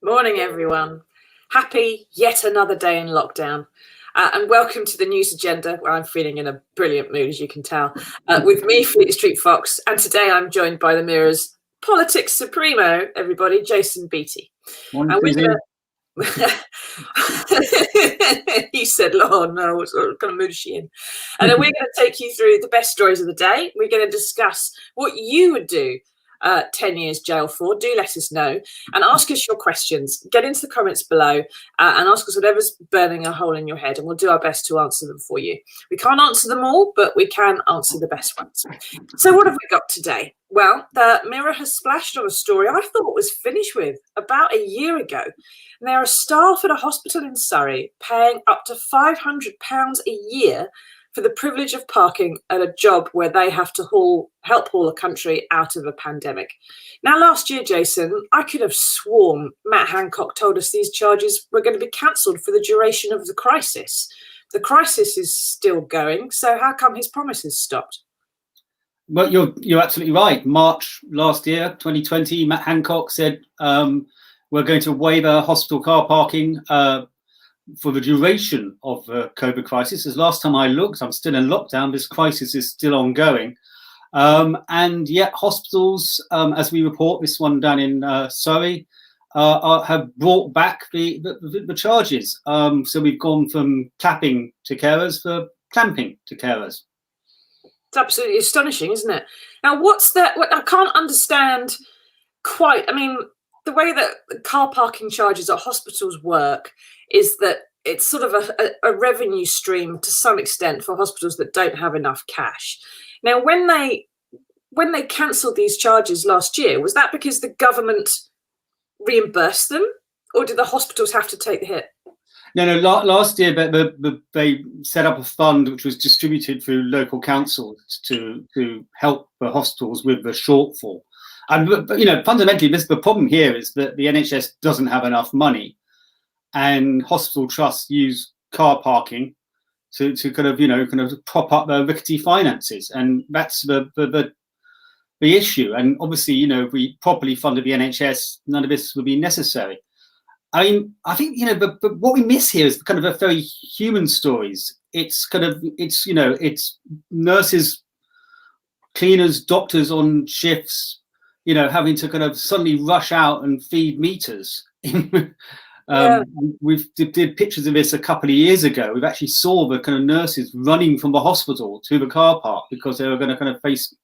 Morning, everyone. Happy yet another day in lockdown. And welcome to the news agenda, where I'm feeling in a brilliant mood, as you can tell, with me, Fleet Street Fox. And today I'm joined by the Mirror's politics supremo, everybody, Jason Beattie. Morning, He said, "Oh no, what kind of mood is she in?" And then we're going to take you through the best stories of the day. We're going to discuss what you would do 10 years jail for. Do let us know and ask us your questions. Get into the comments below and ask us whatever's burning a hole in your head, and we'll do our best to answer them for you. We can't answer them all, but we can answer the best ones. So what have we got today? Well, the Mirror has splashed on a story I thought was finished with about a year ago. And there are staff at a hospital in Surrey paying up to £500 a year for the privilege of parking at a job where they have to help haul a country out of a pandemic. Now, last year, Jason, I could have sworn Matt Hancock told us these charges were going to be cancelled for the duration of the crisis. The crisis is still going, so how come his promises stopped? Well, you're absolutely right. March last year, 2020, Matt Hancock said we're going to waive hospital car parking for the duration of the COVID crisis. As last time I looked, I'm still in lockdown. This crisis is still ongoing. And yet hospitals, as we report, this one down in Surrey, have brought back the charges. So we've gone from clapping to carers for clamping to carers. It's absolutely astonishing, isn't it? Now, what's that? What I can't understand quite. I mean, the way that car parking charges at hospitals work is that it's sort of a revenue stream to some extent for hospitals that don't have enough cash. Now, when they cancelled these charges last year, was that because the government reimbursed them, or did the hospitals have to take the hit? No. Last year, they set up a fund which was distributed through local councils to help the hospitals with the shortfall. And fundamentally, the problem here is that the NHS doesn't have enough money, and hospital trusts use car parking to kind of prop up their rickety finances, and that's the issue. And obviously, if we properly funded the NHS, none of this would be necessary. I mean, I think but what we miss here is kind of a very human stories. It's nurses, cleaners, doctors on shifts, having to kind of suddenly rush out and feed meters. We did pictures of this a couple of years ago. We've actually saw the kind of nurses running from the hospital to the car park because they were going to kind of face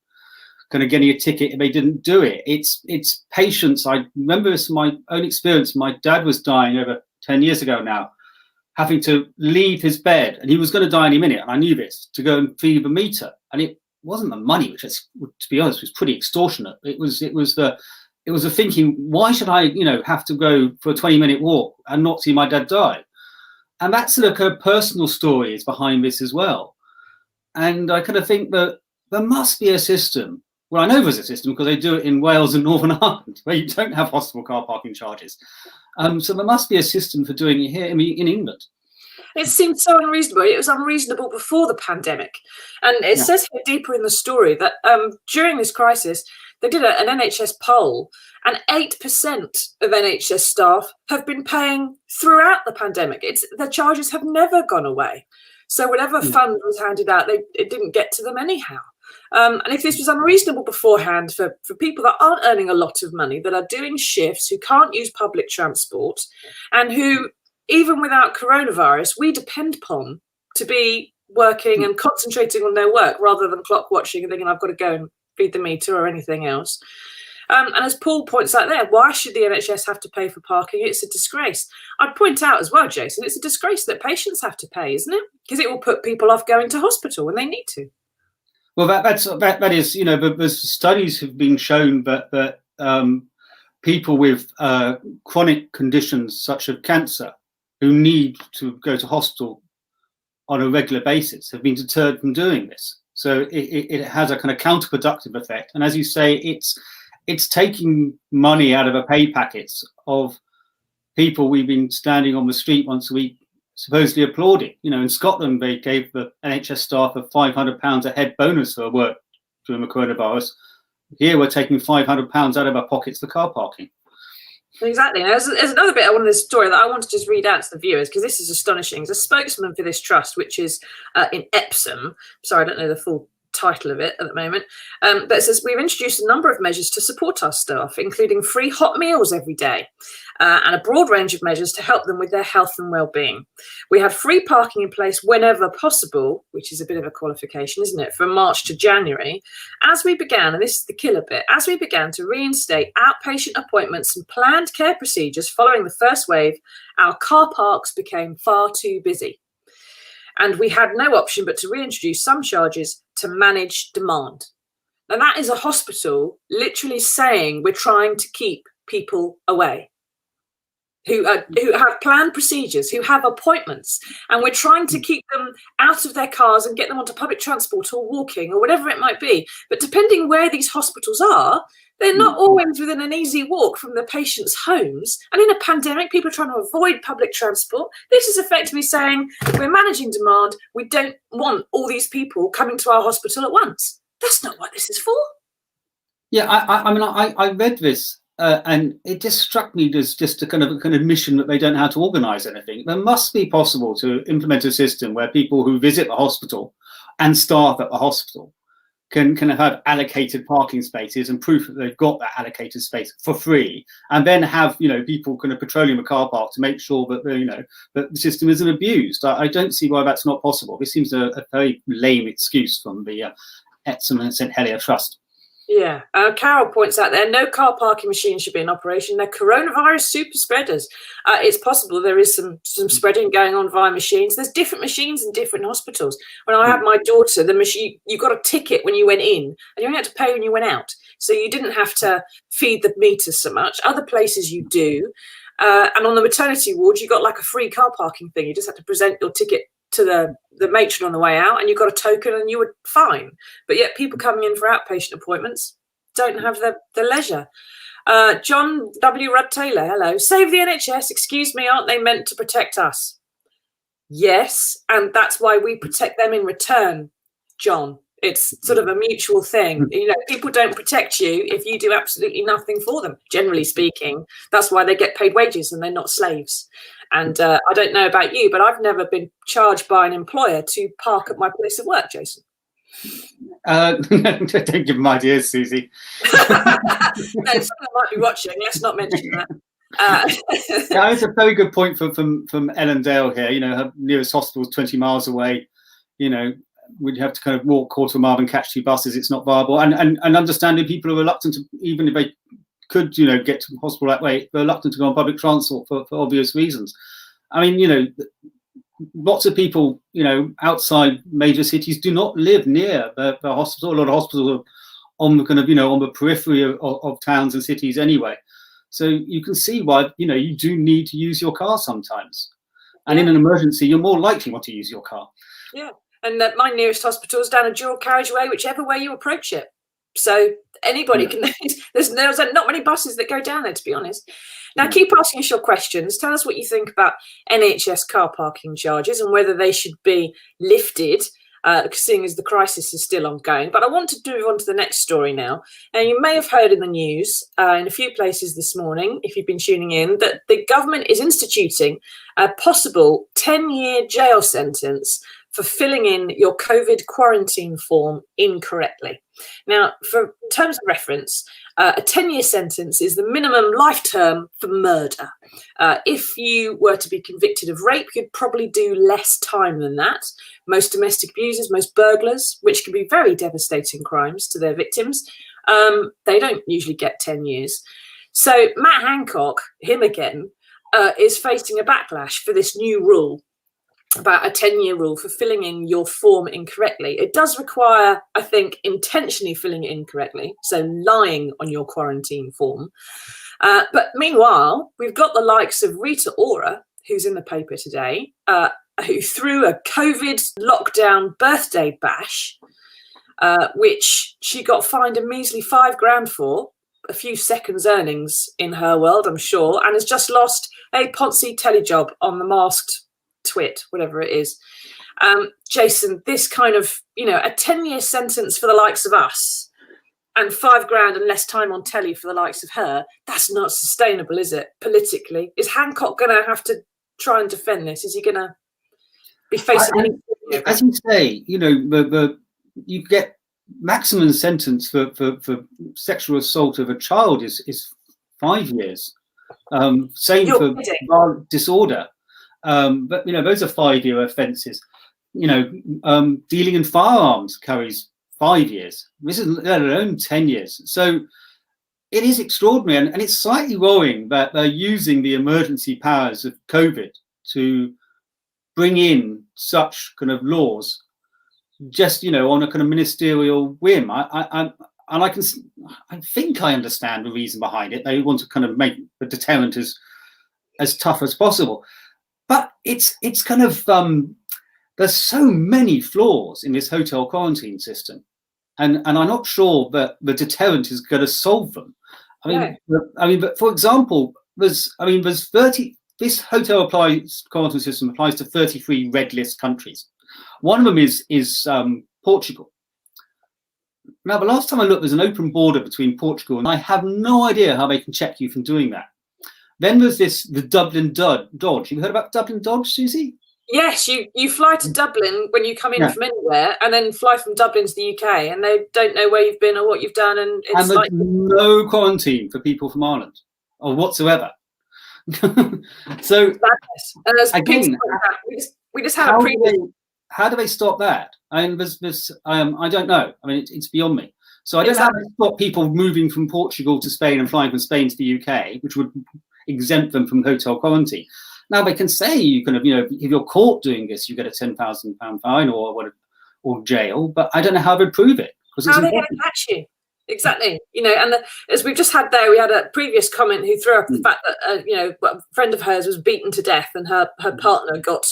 getting a ticket if they didn't do it. It's patience. I remember this from my own experience. My dad was dying over 10 years ago now, having to leave his bed, and he was going to die any minute, and I knew this, to go and feed the meter. And it wasn't the money, which is, to be honest, was pretty extortionate. It was the thinking, why should I, have to go for a 20-minute walk and not see my dad die? And that's the kind of personal stories behind this as well. And I kind of think that there must be a system. Well, I know there's a system because they do it in Wales and Northern Ireland, where you don't have hospital car parking charges. So there must be a system for doing it here in England. It seemed so unreasonable. It was unreasonable before the pandemic. And it says here deeper in the story that during this crisis, they did an NHS poll, and 8% of NHS staff have been paying throughout the pandemic. The charges have never gone away. So whatever fund was handed out, it didn't get to them anyhow. And if this was unreasonable beforehand for people that aren't earning a lot of money, that are doing shifts, who can't use public transport, and who, even without coronavirus, we depend upon to be working and concentrating on their work rather than clock watching and thinking, I've got to go and feed the meter or anything else. And as Paul points out there, why should the NHS have to pay for parking? It's a disgrace. I'd point out as well, Jason, it's a disgrace that patients have to pay, isn't it? Because it will put people off going to hospital when they need to. Well, that is, the studies have been shown that people with chronic conditions such as cancer who need to go to hospital on a regular basis have been deterred from doing this. So it has a kind of counterproductive effect. And as you say, it's taking money out of the pay packets of people we've been standing on the street once a week supposedly applauding. In Scotland, they gave the NHS staff a £500 a head bonus for work during the coronavirus. Here, we're taking £500 out of our pockets for car parking. Exactly. Now, there's another bit I wanted this story that I want to just read out to the viewers, because this is astonishing. As a spokesman for this trust, which is in Epsom, sorry, I don't know the full title of it at the moment, but it says, we've introduced a number of measures to support our staff, including free hot meals every day, and a broad range of measures to help them with their health and well-being. We have free parking in place whenever possible, which is a bit of a qualification, isn't it, from March to January, as we began, and this is the killer bit, as we began to reinstate outpatient appointments and planned care procedures following the first wave, our car parks became far too busy. And we had no option but to reintroduce some charges to manage demand. Now, that is a hospital literally saying we're trying to keep people away who have planned procedures, who have appointments, and we're trying to keep them out of their cars and get them onto public transport or walking or whatever it might be. But depending where these hospitals are, they're not always within an easy walk from the patients' homes. And in a pandemic, people are trying to avoid public transport. This is effectively saying we're managing demand. We don't want all these people coming to our hospital at once. That's not what this is for. Yeah, I read this and it just struck me as just a kind of admission that they don't know how to organise anything. There must be possible to implement a system where people who visit the hospital and staff at the hospital can have allocated parking spaces and proof that they've got that allocated space for free, and then have people kind of patrolling the car park to make sure that that the system isn't abused. I don't see why that's not possible. This seems a very lame excuse from the Epsom and St Helier Trust. Yeah, Carol points out there, no car parking machines should be in operation. They're coronavirus super spreaders. It's possible there is some spreading going on via machines. There's different machines in different hospitals. When I had my daughter, the machine, you got a ticket when you went in, and you only had to pay when you went out. So you didn't have to feed the meters so much. Other places you do. And on the maternity ward, you got like a free car parking thing. You just had to present your ticket to the matron on the way out, and you got a token and you were fine. But yet people coming in for outpatient appointments don't have the leisure. John W. Rudd Taylor, hello. Save the NHS, excuse me, aren't they meant to protect us? Yes, and that's why we protect them in return, John. It's sort of a mutual thing. People don't protect you if you do absolutely nothing for them, generally speaking. That's why they get paid wages and they're not slaves. And I don't know about you, but I've never been charged by an employer to park at my place of work, Jason. Don't give them ideas, Susie. No, someone might be watching. Let's not mention that. Yeah, it's a very good point from Ellen Dale here. Her nearest hospital is 20 miles away. Would have to kind of walk quarter mile and catch 2 buses. It's not viable. And understanding people are reluctant to, even if they could, get to the hospital that way, they're reluctant to go on public transport for obvious reasons. I mean, lots of people, outside major cities do not live near the hospital. A lot of hospitals are on the kind of, on the periphery of towns and cities anyway. So you can see why, you do need to use your car sometimes. And in an emergency, you're more likely want to use your car. Yeah. And my nearest hospital is down a dual carriageway, whichever way you approach it. So anybody can. There's not many buses that go down there, to be honest. Now, keep asking us your questions. Tell us what you think about NHS car parking charges and whether they should be lifted, seeing as the crisis is still ongoing. But I want to move on to the next story now. Now, you may have heard in the news in a few places this morning, if you've been tuning in, that the government is instituting a possible 10-year jail sentence for filling in your COVID quarantine form incorrectly. Now, for terms of reference, a 10-year sentence is the minimum life term for murder. If you were to be convicted of rape, you'd probably do less time than that. Most domestic abusers, most burglars, which can be very devastating crimes to their victims, they don't usually get 10 years. So Matt Hancock, him again, is facing a backlash for this new rule, about a 10-year rule for filling in your form incorrectly. It does require, I think, intentionally filling it incorrectly, so lying on your quarantine form. But meanwhile, we've got the likes of Rita Ora, who's in the paper today, who threw a COVID lockdown birthday bash, which she got fined a measly $5,000 for, a few seconds earnings in her world, I'm sure, and has just lost a Ponzi telejob on the Masked Twit, whatever it is. Jason, this kind of, a 10-year sentence for the likes of us, and £5 and less time on telly for the likes of her, that's not sustainable, is it? Politically, is Hancock going to have to try and defend this? Is he going to be facing as you say, you know, you get maximum sentence for sexual assault of a child is 5 years. Same for violent disorder. But you know, those are 5-year offences. You know, dealing in firearms carries 5 years. This is let alone 10 years. So it is extraordinary, and it's slightly worrying that they're using the emergency powers of COVID to bring in such kind of laws, just, you know, on a kind of ministerial whim. I think I understand the reason behind it. They want to kind of make the deterrent as tough as possible, but it's kind of there's so many flaws in this hotel quarantine system, and I'm not sure that the deterrent is going to solve them. But for example, there's 30. This hotel quarantine system applies to 33 red list countries. One of them is Portugal. Now, the last time I looked, there's an open border between Portugal, and I have no idea how they can check you from doing that. Then there's the Dublin Dodge. You heard about Dublin Dodge, Susie? Yes, you fly to Dublin when you come in from anywhere, and then fly from Dublin to the UK, and they don't know where you've been or what you've done, and it's there's no quarantine for people from Ireland or whatsoever. So again, we just have a previous. How do they stop that? I mean, I don't know. I mean, it's beyond me. So I don't know how to stop people moving from Portugal to Spain and flying from Spain to the UK, which would exempt them from hotel quarantine. Now they can say you can, you know, if you're caught doing this, you get a £10,000 fine or jail. But I don't know how they prove it. How are they going to catch you? Exactly. You know, and as we've just had there, we had a previous comment who threw up the fact that you know, a friend of hers was beaten to death, and her partner got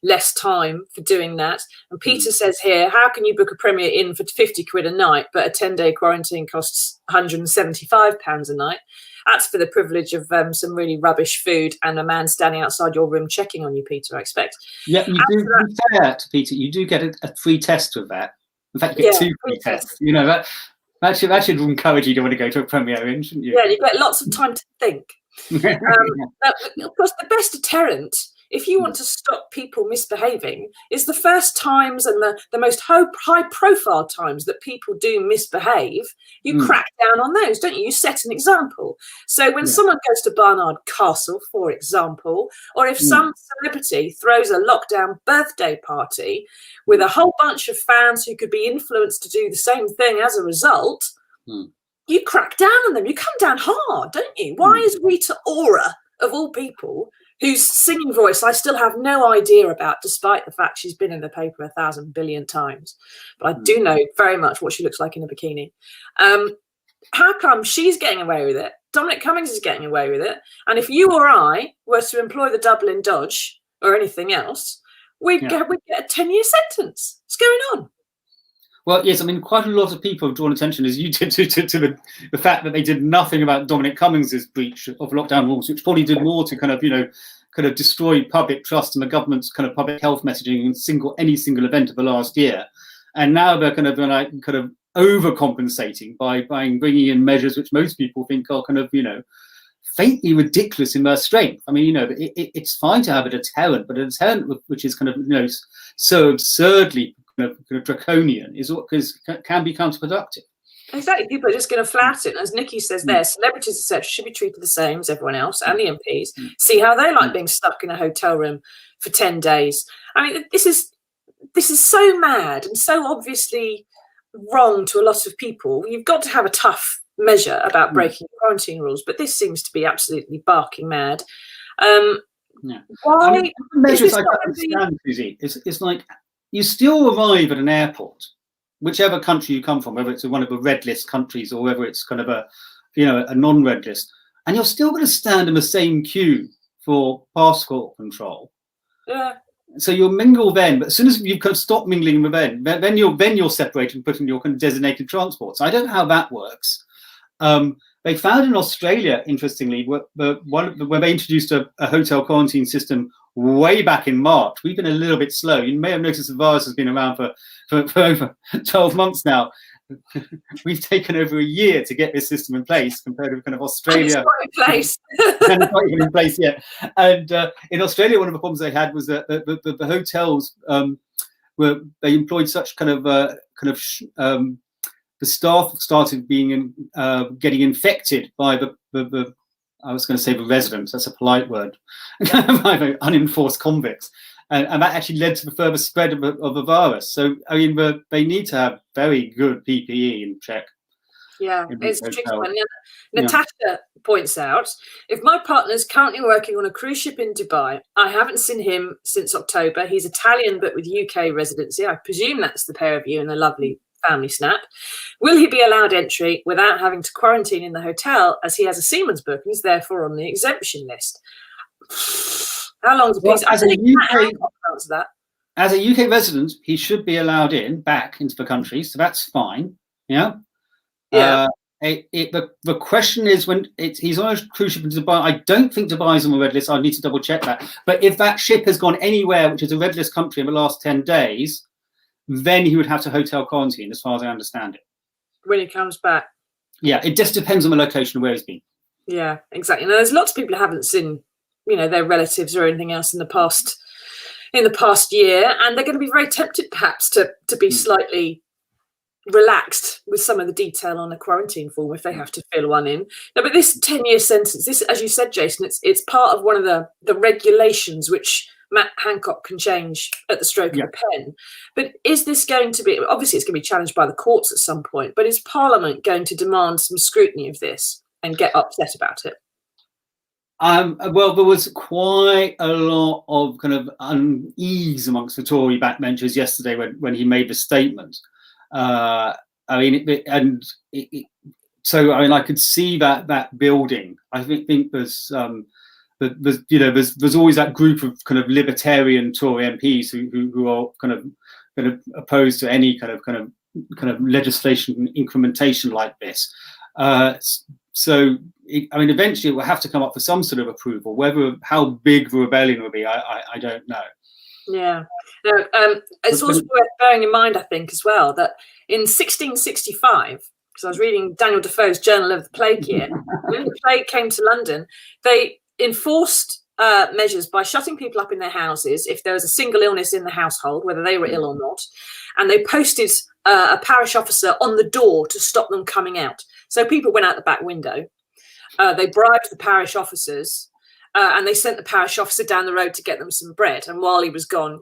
less time for doing that. And Peter says here, how can you book a Premier Inn for 50 quid a night, but a 10-day quarantine costs £175 a night? That's for the privilege of some really rubbish food and a man standing outside your room checking on you, Peter, I expect. Yeah, you do. To be fair to Peter, you do get a free test with that. In fact, you get 2 free tests. You know, that should encourage you to want to go to a Premier Inn, shouldn't you? Yeah, you get lots of time to think. Of course, the best deterrent, if you want to stop people misbehaving, is the first times and the most high-profile times that people do misbehave, you crack down on those, don't you? You set an example. So when someone goes to Barnard Castle, for example, or if some celebrity throws a lockdown birthday party with a whole bunch of fans who could be influenced to do the same thing as a result, you crack down on them. You come down hard, don't you? Why is Rita Ora, of all people, whose singing voice I still have no idea about, despite the fact she's been in the paper 1,000 billion times, but I do know very much what she looks like in a bikini. How come she's getting away with it? Dominic Cummings is getting away with it. And if you or I were to employ the Dublin Dodge or anything else, we'd get a 10-year sentence. What's going on? Well, yes, I mean, quite a lot of people have drawn attention, as you did, to the fact that they did nothing about Dominic Cummings' breach of lockdown rules, which probably did more to kind of destroy public trust in the government's kind of public health messaging in any single event of the last year. And now they're kind of overcompensating by bringing in measures which most people think are kind of, you know, faintly ridiculous in their strength. I mean, you know, it's fine to have a deterrent, but a deterrent which is kind of, you know, so absurdly kind of draconian can be counterproductive. Exactly. People are just going to flout it. And as Nikki says there, celebrities, etc., should be treated the same as everyone else and the MPs. See how they like being stuck in a hotel room for 10 days. I mean, this is so mad and so obviously wrong to a lot of people. You've got to have a tough measure about breaking quarantine rules, but this seems to be absolutely barking mad. Why? I mean, measures I don't understand, Susie, it's like you still arrive at an airport, whichever country you come from, whether it's one of the red list countries or whether it's kind of a non-red list, and you're still going to stand in the same queue for passport control. Yeah. So you'll mingle then, but as soon as you kind of stop mingling with them, then you're separated and put in your kind of designated transport. So I don't know how that works. They found in Australia, interestingly, when they introduced a hotel quarantine system way back in March. We've been a little bit slow. You may have noticed the virus has been around for over 12 months now. we've taken over a year to get this system in place compared to kind of Australia. And it's not in place. And it's not even in place yet. And in Australia, one of the problems they had was that the hotels they employed such the staff started being getting infected by the I was going to say the residents. That's a polite word. By the unenforced convicts. And that actually led to the further spread of the virus. So, I mean, they need to have very good PPE in check. Yeah, it's a tricky one. Natasha points out, if my partner is currently working on a cruise ship in Dubai, I haven't seen him since October. He's Italian, but with UK residency. I presume that's the pair of you in the lovely family snap. Will he be allowed entry without having to quarantine in the hotel, as he has a seaman's book and is therefore on the exemption list? How long is a piece? As a UK resident, he should be allowed back into the country, so that's fine. Yeah. Yeah. The question is when he's on a cruise ship in Dubai. I don't think Dubai is on the red list. I need to double check that. But if that ship has gone anywhere which is a red list country in the last 10 days, then he would have to hotel quarantine, as far as I understand it. When he comes back. Yeah, it just depends on the location of where he's been. Yeah, exactly. Now, there's lots of people who haven't seen, their relatives or anything else in the past year, and they're going to be very tempted, perhaps, to be slightly relaxed with some of the detail on a quarantine form if they have to fill one in. No, but this 10-year sentence, this, as you said, Jason, it's part of one of the regulations which Matt Hancock can change at the stroke of a pen. But is this going to be, obviously it's going to be challenged by the courts at some point, but is Parliament going to demand some scrutiny of this and get upset about it? Well, there was quite a lot of kind of unease amongst the Tory backbenchers yesterday when he made the statement. I could see that building. I think there's always that group of kind of libertarian Tory MPs who are kind of opposed to any kind of legislation incrementation like this. Eventually it will have to come up for some sort of approval. How big the rebellion will be, I don't know. Yeah. No, it's also worth bearing in mind, I think, as well, that in 1665, because I was reading Daniel Defoe's Journal of the Plague Year, when the plague came to London, they enforced measures by shutting people up in their houses if there was a single illness in the household, whether they were ill or not, and they posted a parish officer on the door to stop them coming out. So people went out the back window. They bribed the parish officers, and they sent the parish officer down the road to get them some bread. And while he was gone,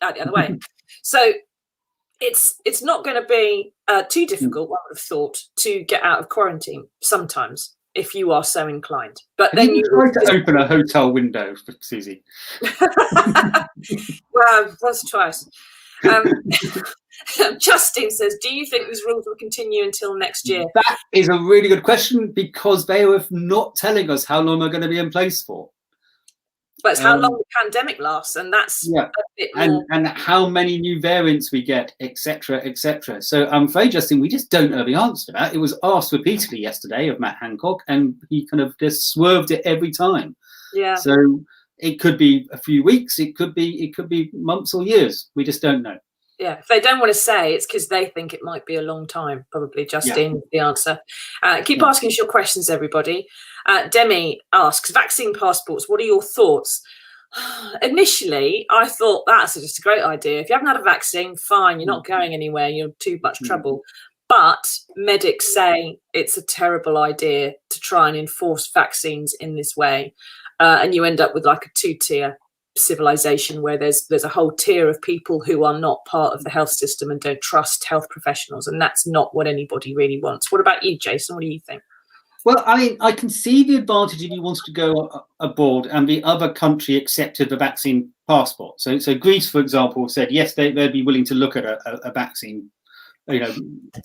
out the other way. So it's not going to be too difficult, one would have thought, to get out of quarantine sometimes if you are so inclined. But then you try to open a hotel window, Susie. Well, once or twice. Justin says, do you think these rules will continue until next year? That is a really good question, because they are not telling us how long they're going to be in place for. But it's how long the pandemic lasts, and that's a bit more. And how many new variants we get, etc., etc. So I'm afraid, Justin, we just don't know the answer to that. It was asked repeatedly yesterday of Matt Hancock, and he kind of just swerved it every time. Yeah. So it could be a few weeks, it could be months or years. We just don't know. Yeah, if they don't want to say, it's because they think it might be a long time, probably, Justine, the answer. Keep asking us your questions, everybody. Demi asks, vaccine passports, what are your thoughts? Initially, I thought that's just a great idea. If you haven't had a vaccine, fine, you're not going anywhere, you're in too much trouble. But medics say it's a terrible idea to try and enforce vaccines in this way. And you end up with like a two-tier civilization where there's a whole tier of people who are not part of the health system and don't trust health professionals, and that's not what anybody really wants. What about you, Jason? What do you think? Well, I mean, I can see the advantage if you wanted to go abroad and the other country accepted the vaccine passport. So Greece, for example, said yes, they'd be willing to look at a vaccine,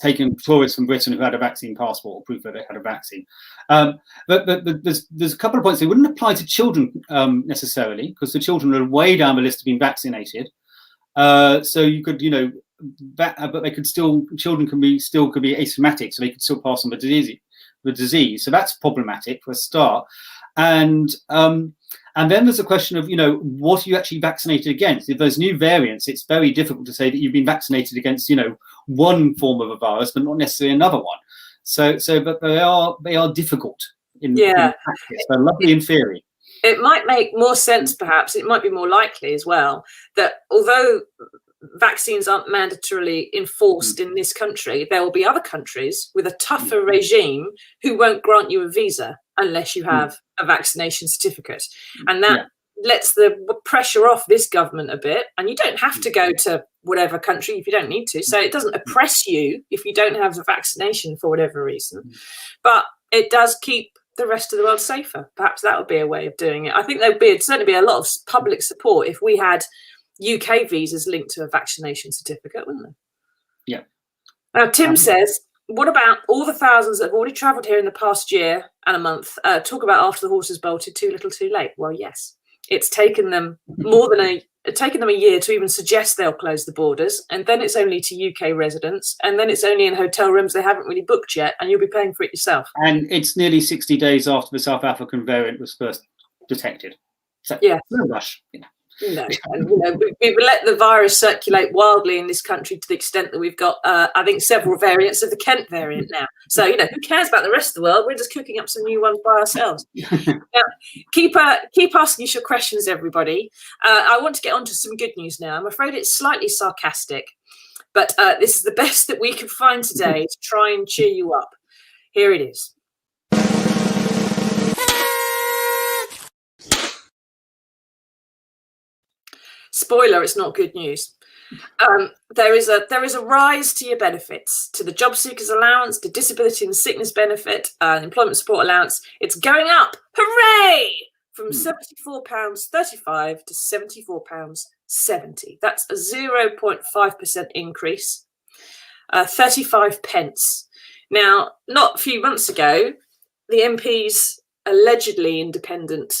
taking tourists from Britain who had a vaccine passport or proof that they had a vaccine. But there's a couple of points. They wouldn't apply to children necessarily, because the children are way down the list of being vaccinated. So you could, but they could still, children could be asymptomatic, so they could still pass on the disease. So that's problematic for a start. And then there's a question of, what are you actually vaccinated against? If there's new variants, it's very difficult to say that you've been vaccinated against, one form of a virus, but not necessarily another one. But they are difficult in practice. They're lovely in theory. It might make more sense, perhaps. It might be more likely as well that although vaccines aren't mandatorily enforced in this country, there will be other countries with a tougher regime who won't grant you a visa unless you have a vaccination certificate. And that lets the pressure off this government a bit. And you don't have to go to whatever country if you don't need to. So it doesn't oppress you if you don't have the vaccination for whatever reason. But it does keep the rest of the world safer. Perhaps that would be a way of doing it. I think there'd certainly be a lot of public support if we had UK visas linked to a vaccination certificate, wouldn't there? Yeah. Now, Tim says, what about all the thousands that have already travelled here in the past year and a month? Talk about after the horses bolted, too little too late. Well, yes. It's taken them a year to even suggest they'll close the borders, and then it's only to UK residents, and then it's only in hotel rooms they haven't really booked yet, and you'll be paying for it yourself. And it's nearly 60 days after the South African variant was first detected. So yeah, no rush. No, we've let the virus circulate wildly in this country to the extent that we've got, I think, several variants of the Kent variant now. So, who cares about the rest of the world? We're just cooking up some new ones by ourselves. Now, keep asking us your questions, everybody. I want to get on to some good news now. I'm afraid it's slightly sarcastic, but this is the best that we can find today to try and cheer you up. Here it is. Spoiler, it's not good news. There is a rise to your benefits, to the job seekers allowance, to disability and sickness benefit, employment support allowance. It's going up, hooray, from £74.35 to £74.70. That's a 0.5% increase, 35 pence. Now, not a few months ago, the MP's allegedly independent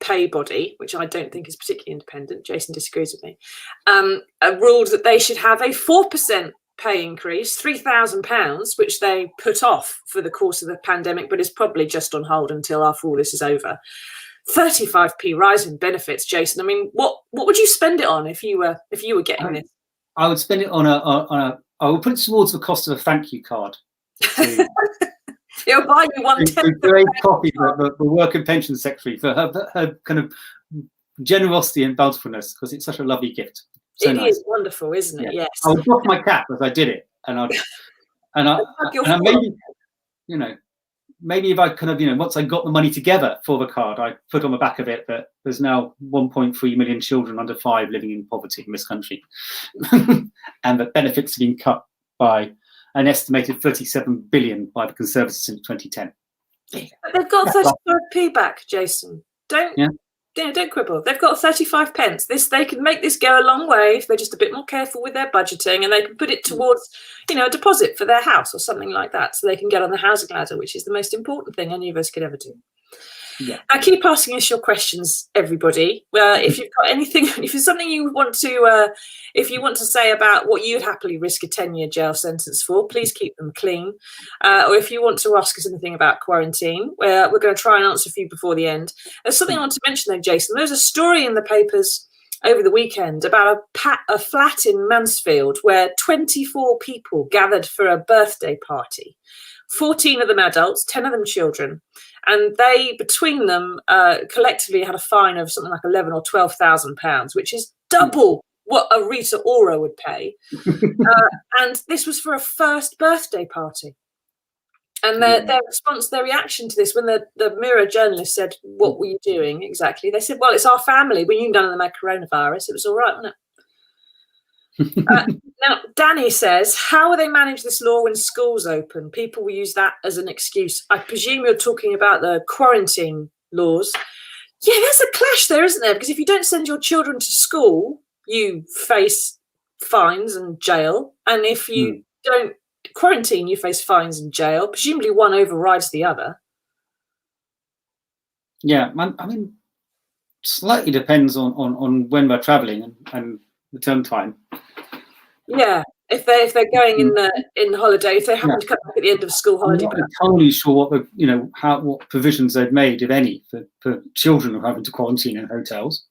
pay body, which I don't think is particularly independent, Jason disagrees with me, ruled that they should have a 4% pay increase, £3,000, which they put off for the course of the pandemic, but is probably just on hold until after all this is over. 35p rise in benefits, Jason. I mean, what would you spend it on if you were getting this? I would spend it on I would put it towards the cost of a thank you card. It'll buy you 1/10. Great copy for the Work and Pension Secretary for her kind of generosity and bountifulness, because it's such a lovely gift. So it is wonderful, isn't it? Yeah. Yes. I would drop my cap as I did it, and I maybe if I kind of once I got the money together for the card, I put on the back of it that there's now 1.3 million children under 5 living in poverty in this country, and that benefits have been cut by an estimated 37 billion by the Conservatives since 2010. But they've got 35p back, Jason. Don't quibble. They've got 35 pence. They can make this go a long way if they're just a bit more careful with their budgeting, and they can put it towards, a deposit for their house or something like that, so they can get on the housing ladder, which is the most important thing any of us could ever do. Yeah. Now, keep asking us your questions, everybody. If you've got anything, if there's something you want to, if you want to say about what you'd happily risk a 10-year jail sentence for, please keep them clean. Or if you want to ask us anything about quarantine, we're going to try and answer for you before the end. There's something I want to mention though, Jason. There's a story in the papers over the weekend about a flat in Mansfield where 24 people gathered for a birthday party. 14 of them adults, 10 of them children. And they, between them, collectively had a fine of something like £11,000 or £12,000, which is double what a Rita Ora would pay. And this was for a first birthday party. And their response, their reaction to this, when the Mirror journalist said, "What were you doing exactly?" They said, "Well, it's our family. We knew none of them had coronavirus. It was all right, wasn't it?" Now, Danny says, how will they manage this law when schools open? People will use that as an excuse. I presume you're talking about the quarantine laws. Yeah, there's a clash there, isn't there? Because if you don't send your children to school, you face fines and jail. And if you don't quarantine, you face fines and jail. Presumably one overrides the other. Yeah, I mean, slightly depends on when we're travelling and the term time. Yeah, if they're going in holiday, if they happen to come back at the end of school holiday. I'm not entirely sure what what provisions they've made, if any, for children who are having to quarantine in hotels.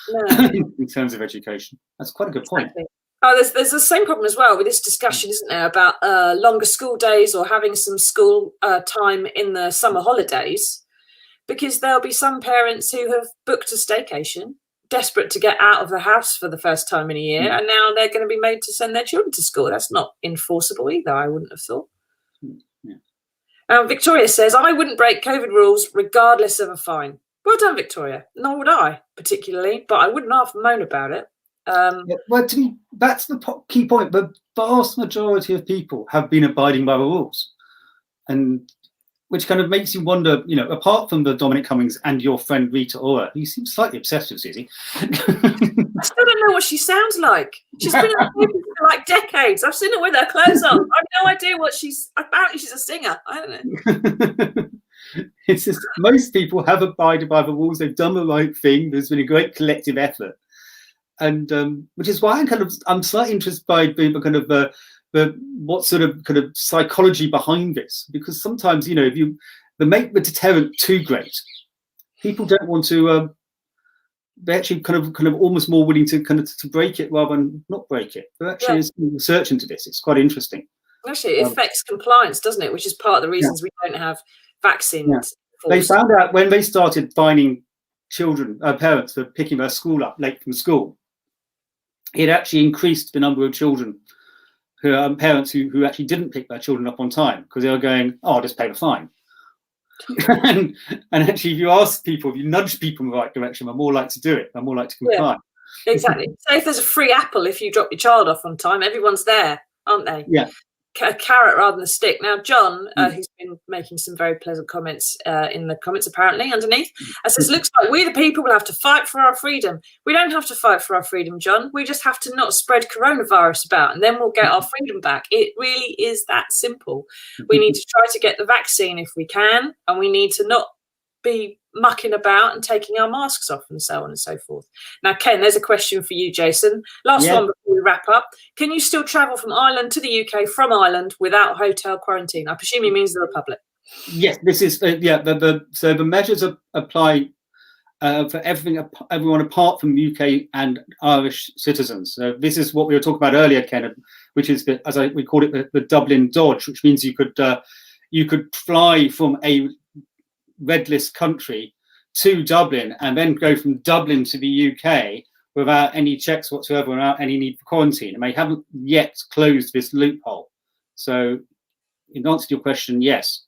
No. In terms of education. That's quite a good point. Exactly. Oh, there's the same problem as well with this discussion, isn't there, about longer school days or having some school time in the summer holidays, because there'll be some parents who have booked a staycation, desperate to get out of the house for the first time in a year, and now they're going to be made to send their children to school. That's not enforceable either, I wouldn't have thought. Victoria says, I wouldn't break COVID rules regardless of a fine. Well done, Victoria. Nor would I, particularly, but I wouldn't half moan about it. Well, to me, that's the key point. The vast majority of people have been abiding by the rules, and which kind of makes you wonder, apart from the Dominic Cummings and your friend Rita Ora, who seems slightly obsessed with Susie. I still don't know what she sounds like. She's been in the paper for like decades. I've seen her with her clothes on. I've no idea what apparently she's a singer. I don't know. It's just most people have abided by the rules. They've done the right thing. There's been a great collective effort, and which is why I'm slightly interested by the what sort of psychology behind this, because sometimes if they make the deterrent too great, people don't want to. They're actually kind of almost more willing to to break it rather than not break it. There actually is some research into this. It's quite interesting. Actually, it affects compliance, doesn't it? Which is part of the reasons we don't have vaccines. They found out when they started fining parents for picking their school up late from school, it actually increased the number of children parents who actually didn't pick their children up on time, because they were going, I'll just pay the fine. and actually, if you ask people, if you nudge people in the right direction, they're more likely to do it. They're more likely to comply. Yeah, exactly. So if there's a free apple, if you drop your child off on time, everyone's there, aren't they? Yeah. A carrot rather than a stick. Now, John, who's been making some very pleasant comments in the comments, apparently, underneath, says, looks like we the people will have to fight for our freedom. We don't have to fight for our freedom, John. We just have to not spread coronavirus about, and then we'll get our freedom back. It really is that simple. We need to try to get the vaccine if we can, and we need to not be mucking about and taking our masks off and so on and so forth. Now, Ken, there's a question for you, Jason. Last one before we wrap up. Can you still travel from Ireland to the UK from Ireland without hotel quarantine? I presume he means the Republic. Yes, this is so the measures apply for everyone apart from UK and Irish citizens. So this is what we were talking about earlier, Ken, which is we call it the Dublin Dodge, which means you could fly from a red list country to Dublin and then go from Dublin to the UK without any checks whatsoever, without any need for quarantine. And they haven't yet closed this loophole. So in answer to your question, yes.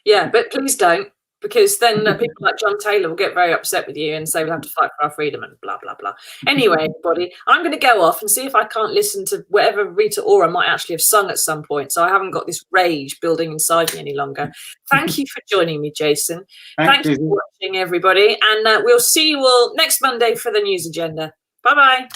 Yeah, but please don't, because then people like John Taylor will get very upset with you and say we'll have to fight for our freedom and blah, blah, blah. Anyway, everybody, I'm going to go off and see if I can't listen to whatever Rita Ora might actually have sung at some point, so I haven't got this rage building inside me any longer. Thank you for joining me, Jason. Thank you for watching, everybody, and we'll see you all next Monday for the news agenda. Bye-bye.